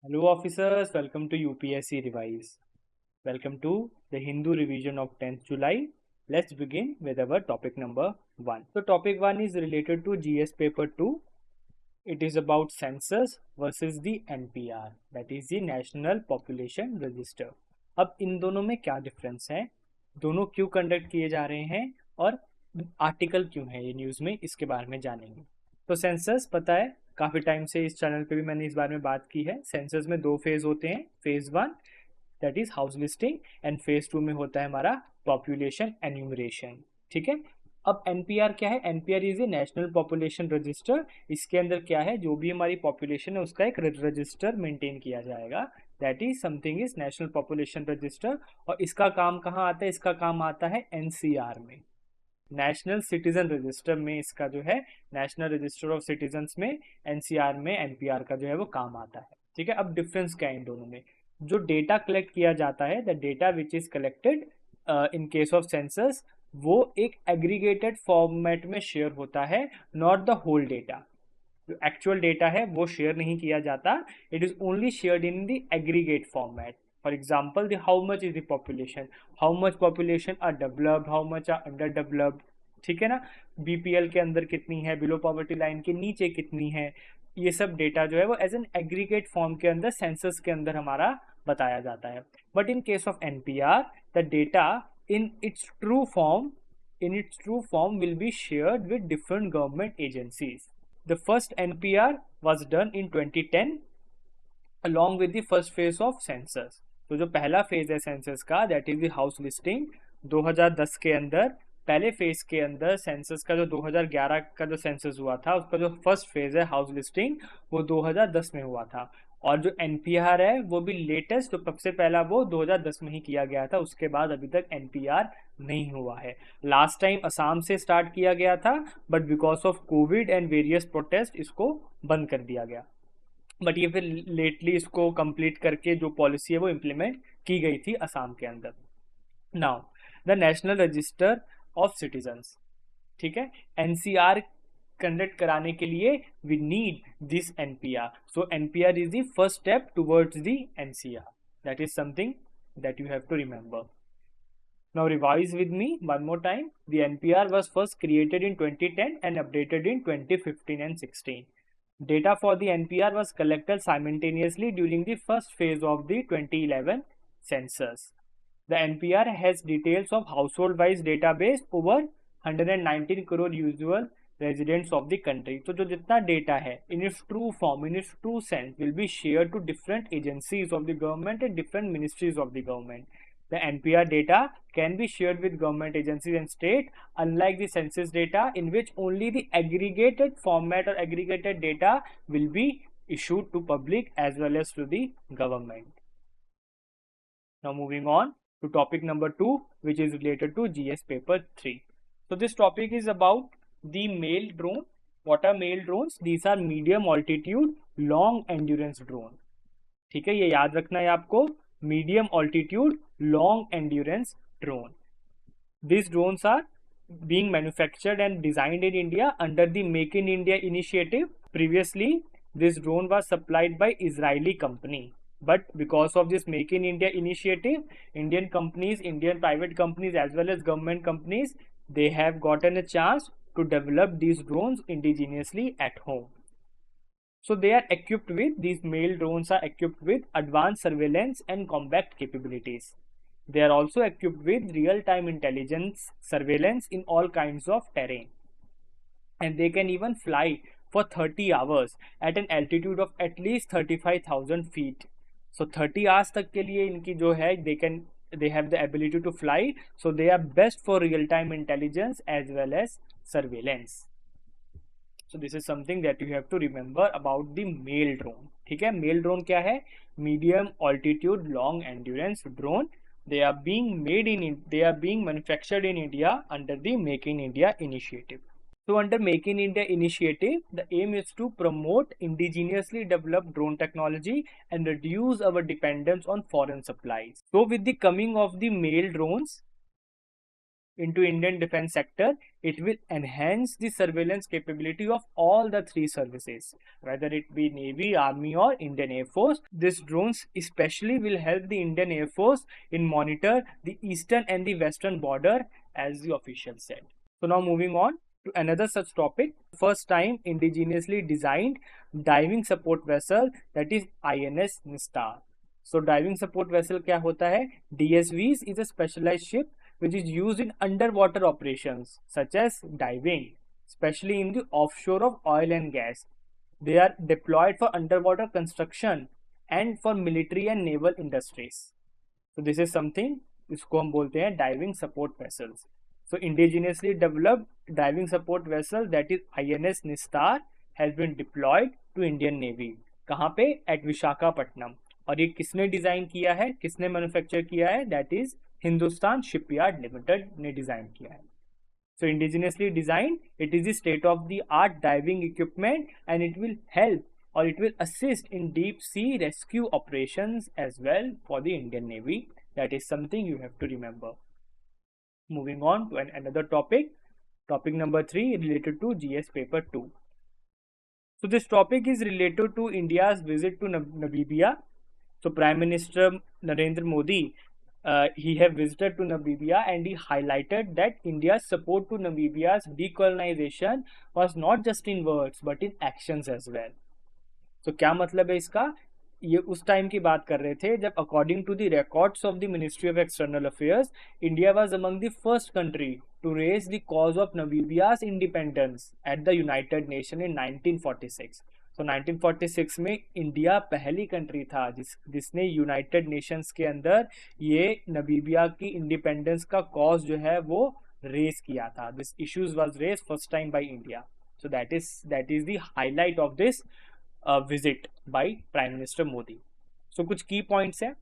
Hello officers, welcome to UPSC Revise. Welcome to the Hindu revision of 10th July. Let's begin with our topic number 1. So topic 1 is related to GS paper 2. It is about census versus the NPR, that is the National Population Register. अब इन दोनों में क्या difference है, दोनों क्यों conduct किए जा रहे हैं और आर्टिकल क्यों है ये न्यूज़ में, इसके बारे में जानेंगे। तो सेंसस पता है, काफ़ी टाइम से इस चैनल पे भी मैंने इस बारे में बात की है। सेंसस में दो फेज होते हैं, phase 1 that is house listing and phase 2 में होता है हमारा पॉपुलेशन एन्यूमरेशन। ठीक है। अब एनपीआर क्या है? NPR is a national population register. इसके अंदर क्या है, जो भी हमारी पॉपुलेशन है उसका एक रजिस्टर मेंटेन किया जाएगा, that is something is national population register. और इसका काम कहाँ आता है? इसका काम आता है एनसीआर में, नेशनल सिटीजन रजिस्टर में। इसका जो है नेशनल रजिस्टर ऑफ सिटीजन्स में, एनसीआर में एनपीआर का जो है वो काम आता है। ठीक है। अब डिफरेंस क्या है इन दोनों में? जो डेटा कलेक्ट किया जाता है, the data which is collected in case of census, वो एक एग्रीगेटेड फॉर्मेट में शेयर होता है, नॉट द होल डेटा। जो एक्चुअल डेटा है वो शेयर नहीं किया जाता, it is only shared in the aggregate format. For example, the how much is the population, how much population are developed, how much are under developed. ठीक है ना। BPL के अंदर कितनी है, बिलो पॉवर्टी लाइन के नीचे कितनी है, ये सब डेटा जो है वो एज एन एग्रीगेट फॉर्म के अंदर सेंसस के अंदर हमारा बताया जाता है। But in case of NPR, the data in its true form will be shared with different government agencies. The first NPR was done in 2010 along with the first phase of census. तो जो पहला phase है census का, that is the house listing, 2010 के अंदर पहले phase के अंदर सेंसस का जो 2011 का जो सेंसस हुआ था उसका जो फर्स्ट फेज है हाउस लिस्टिंग, वो 2010 में हुआ था। और जो एनपीआर है वो भी लेटेस्ट, जो सबसे पहला वो 2010 में ही किया गया था, उसके बाद अभी तक एनपीआर नहीं हुआ है। लास्ट टाइम असम से स्टार्ट किया गया था, but because of Covid and various protest इसको बंद कर दिया गया। बट ये फिर लेटली इसको कंप्लीट करके जो पॉलिसी है वो इम्प्लीमेंट की गई थी असम के अंदर। Now the national register of citizens, ठीक है, एनसीआर कंडक्ट कराने के लिए we need this NPR. So NPR is the first step towards the NCR, that is something that you have to remember. Now revise with me one more time. The NPR was first created in 2010 and updated in 2015 and 16. Data for the NPR was collected simultaneously during the first phase of the 2011 census. The NPR has details of household-wise database over 119 crore usual residents of the country. तो जो जितना data है in its true form, in its true sense, will be shared to different agencies of the government and different ministries of the government. The NPR data can be shared with government agencies and state, unlike the census data in which only the aggregated format or aggregated data will be issued to public as well as to the government. Now moving on to topic number 2, which is related to GS paper 3. So this topic is about the mail drone. What are mail drones? These are medium altitude long endurance drone. ठीक है, ये याद रखना है आपको, medium altitude long endurance drone. These drones are being manufactured and designed in India under the Make in India initiative. Previously, this drone was supplied by Israeli company. But because of this Make in India initiative, Indian companies, Indian private companies as well as government companies, they have gotten a chance to develop these drones indigenously at home. So they are equipped with, these mail drones are equipped with advanced surveillance and combat capabilities. They are also equipped with real-time intelligence surveillance in all kinds of terrain. And they can even fly for 30 hours at an altitude of at least 35,000 feet. So 30 hours तक के लिए इनकी जो है, they have the ability to fly. So they are best for real-time intelligence as well as surveillance. So this is something that you have to remember about the mail drone. ठीक है, mail drone क्या है? Medium altitude long endurance drone. They are being manufactured in India under the Make in India initiative. So under Make in India initiative, the aim is to promote indigenously developed drone technology and reduce our dependence on foreign supplies. So with the coming of the mail drones, into Indian defense sector, it will enhance the surveillance capability of all the three services, whether it be Navy, Army or Indian Air Force. These drones especially will help the Indian Air Force in monitor the eastern and the western border, as the official said. So now moving on to another such topic, first time indigenously designed diving support vessel, that is INS Nistar. So diving support vessel क्या होता है? DSVs is a specialized ship which is used in underwater operations such as diving, especially in the offshore of oil and gas. They are deployed for underwater construction and for military and naval industries. So this is something, इसको हम बोलते हैं diving support vessels. So indigenously developed diving support vessel, that is INS Nistar, has been deployed to Indian Navy. कहाँ पे? At Visakhapatnam. और ये किसने design किया है, किसने मैन्युफैक्चर किया है? That is Hindustan shipyard limited ने डिजाइन किया है. So indigenously designed, it is the state of the art diving equipment and it will help or it will assist in deep sea rescue operations as well for the Indian Navy. That is something you have to remember. Moving on to another topic, topic number 3 related to GS paper 2. So this topic is related to India's visit to Namibia. So Prime Minister Narendra Modi, he have visited to Namibia and he highlighted that India's support to Namibia's decolonization was not just in words but in actions as well. So क्या मतलब है इसका? ये उस time की बात कर रहे थे जब according to the records of the ministry of external affairs, India was among the first country to raise the cause of Namibia's independence at the United Nations in 1946. So 1946 में इंडिया पहली country था जिसने United Nations के अंदर ये Namibia की independence का cause जो है वो रेज किया था. This issues was raise first time by India. So that is the highlight of this visit by prime minister Modi. So कुछ की पॉइंट्स हैं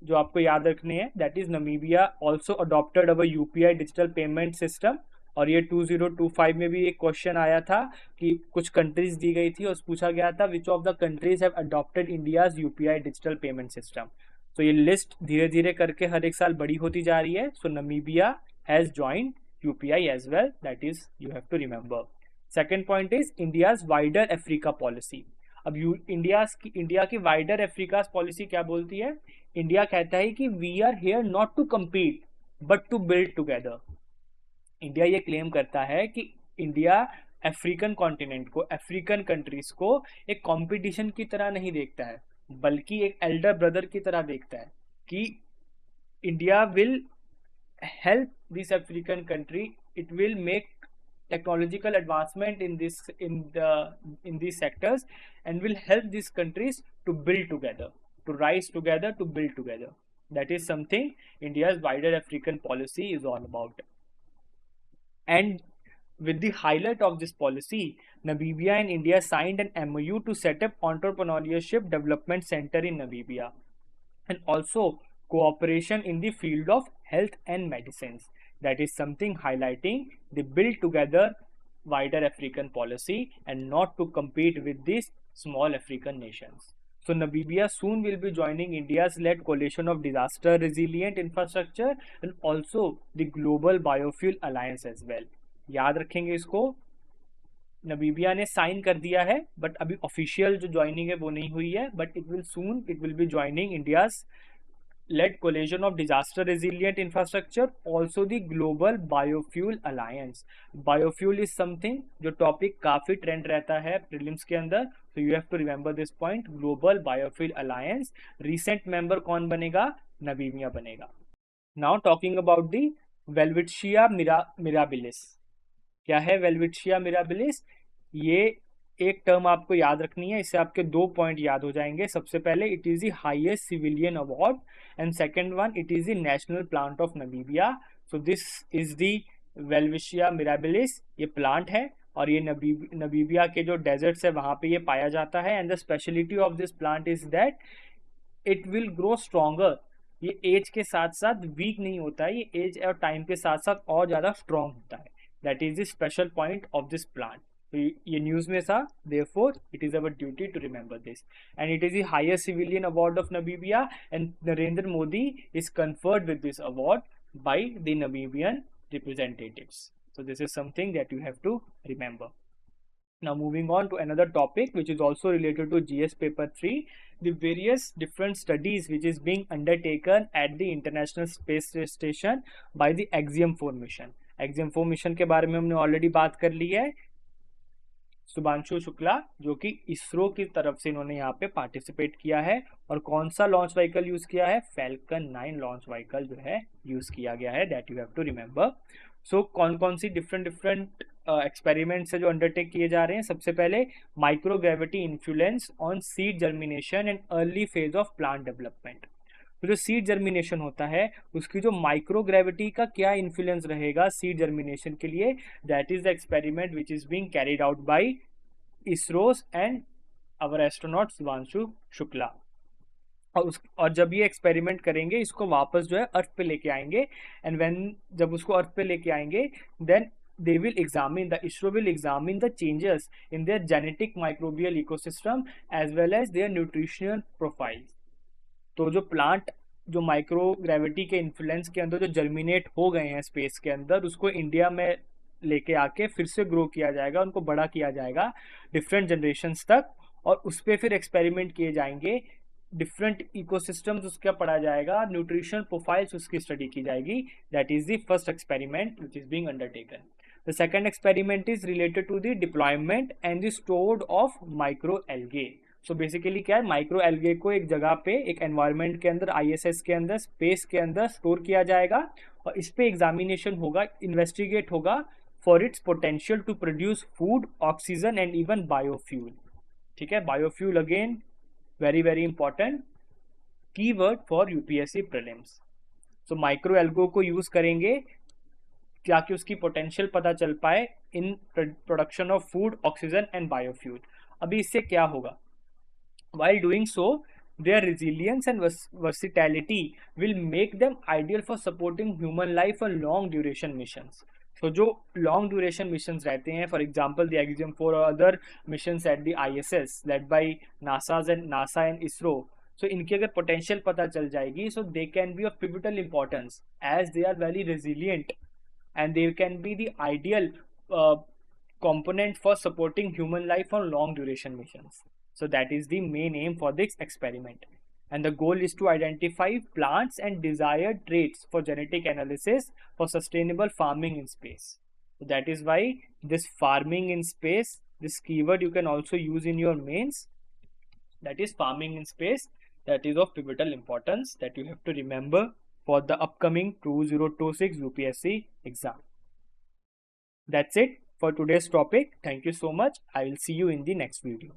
जो आपको याद रखने हैं. That is Namibia also adopted our UPI digital payment system. और ये 2025 में भी एक क्वेश्चन आया था कि कुछ कंट्रीज दी गई थी और पूछा गया था which of the countries have adopted India's UPI digital payment system. तो ये लिस्ट धीरे धीरे करके हर एक साल बड़ी होती जा रही है. So Namibia has joined UPI as well. That is you have to remember. Second point is India's wider Africa policy. अब इंडिया की वाइडर अफ्रीका पॉलिसी क्या बोलती है? इंडिया कहता है कि we are here not to compete but to build together. India ये claim करता है कि इंडिया अफ्रीकन कॉन्टिनेंट को, अफ्रीकन कंट्रीज को एक कंपटीशन की तरह नहीं देखता है बल्कि एक एल्डर ब्रदर की तरह देखता है कि India will help this African country. It will make technological advancement in these sectors and will help these countries to build together, to rise together, to build together. That is something India's wider African policy is all about. And with the highlight of this policy, Namibia and India signed an MOU to set up entrepreneurship development center in Namibia and also cooperation in the field of health and medicines. That is something highlighting the build together wider African policy and not to compete with these small African nations. So Namibia soon will be joining India's led coalition of disaster resilient infrastructure and also the global biofuel alliance as well. याद रखेंगे इसको. Namibia ने sign कर दिया है but अभी official जो joining है वो नहीं हुई है, but it will be joining India's led coalition of disaster resilient infrastructure, also the global biofuel alliance. Biofuel is something जो टॉपिक काफी ट्रेंड रहता है प्रीलिम्स के अंदर. so you have to remember this point, global biofuel alliance. recent member कौन बनेगा? Namibia बनेगा. now talking about the Welwitschia mirabilis. क्या है Welwitschia mirabilis? ये एक टर्म आपको याद रखनी है, इससे आपके 2 पॉइंट याद हो जाएंगे. सबसे पहले it is the highest civilian award and second one it is the national plant of Namibia. So this is the Welwitschia mirabilis. ये प्लांट है और ये नमीबिया के जो डेजर्ट्स है वहां पे ये पाया जाता है. And the speciality of this plant is that it will grow stronger. ये एज के साथ साथ वीक नहीं होता है, ये एज और टाइम के साथ साथ और ज्यादा स्ट्रॉन्ग होता है. That is the special point of this plant. ये न्यूज में था, therefore it is our duty to remember this. And it is the highest civilian award of Namibia and Narendra Modi is conferred with this award by the Namibian representatives. So this is something that you have to remember. Now moving on to another topic which is also related to GS paper 3, the various different studies which is being undertaken at the International Space Station by the Axiom 4 mission. Axiom 4 mission के बारे में हमने already बात कर ली है. शुभांशु शुक्ला जो कि इसरो की तरफ से इन्होंने यहाँ पे पार्टिसिपेट किया है, और कौन सा लॉन्च व्हीकल यूज किया है, फैल्कन 9 लॉन्च व्हीकल जो है यूज किया गया है, that you have to remember. So कौन कौन सी डिफरेंट एक्सपेरिमेंट्स है जो अंडरटेक किए जा रहे हैं. सबसे पहले microgravity influence on seed germination and early phase of plant development. तो जो सीड जर्मिनेशन होता है उसकी जो माइक्रोग्रेविटी का क्या इन्फ्लुएंस रहेगा सीड जर्मिनेशन के लिए, that is the experiment which is being carried out by ISRO's and our astronaut Shubhanshu Shukla. और जब ये एक्सपेरिमेंट करेंगे इसको वापस जो है अर्थ पे लेके आएंगे, एंड व्हेन जब उसको अर्थ पे लेके आएंगे then they will examine, the ISRO will examine the changes in their genetic microbial ecosystem as well as their nutritional profiles. तो जो प्लांट जो माइक्रो ग्रेविटी के इन्फ्लुएंस के अंदर जो जर्मिनेट हो गए हैं स्पेस के अंदर, उसको इंडिया में लेके आके फिर से ग्रो किया जाएगा, उनको बड़ा किया जाएगा डिफरेंट जनरेशन्स तक, और उस पर फिर एक्सपेरिमेंट किए जाएंगे, डिफरेंट इकोसिस्टम्स उसका पढ़ा जाएगा, न्यूट्रिशनल प्रोफाइल्स उसकी स्टडी की जाएगी. That is the first experiment which is being undertaken. The second experiment is related to the deployment and the stored of microalgae. So basically क्या है, माइक्रोएल्गे को एक जगह पे एक एनवायरनमेंट के अंदर ISS के अंदर स्पेस के अंदर स्टोर किया जाएगा, और इस पे एग्जामिनेशन होगा, इन्वेस्टिगेट होगा for its potential to produce food, oxygen and even biofuel. ठीक है, biofuel again very very important keyword for UPSC prelims. So microalgae को यूज करेंगे ताकि उसकी पोटेंशियल पता चल पाए in production of food, oxygen and biofuel. अभी इससे क्या होगा, while doing so their resilience and versatility will make them ideal for supporting human life on long duration missions. So जो long duration missions रहते हैं, for example the Axiom 4 or other missions at the ISS led by NASA and ISRO, so इनकी अगर potential पता चल जाएगी, so they can be of pivotal importance as they are very resilient and they can be the ideal component for supporting human life on long duration missions. So that is the main aim for this experiment, and the goal is to identify plants and desired traits for genetic analysis for sustainable farming in space. So that is why this farming in space, this keyword you can also use in your mains, that is farming in space, that is of pivotal importance that you have to remember for the upcoming 2026 UPSC exam. That's it for today's topic. Thank you so much. I will see you in the next video.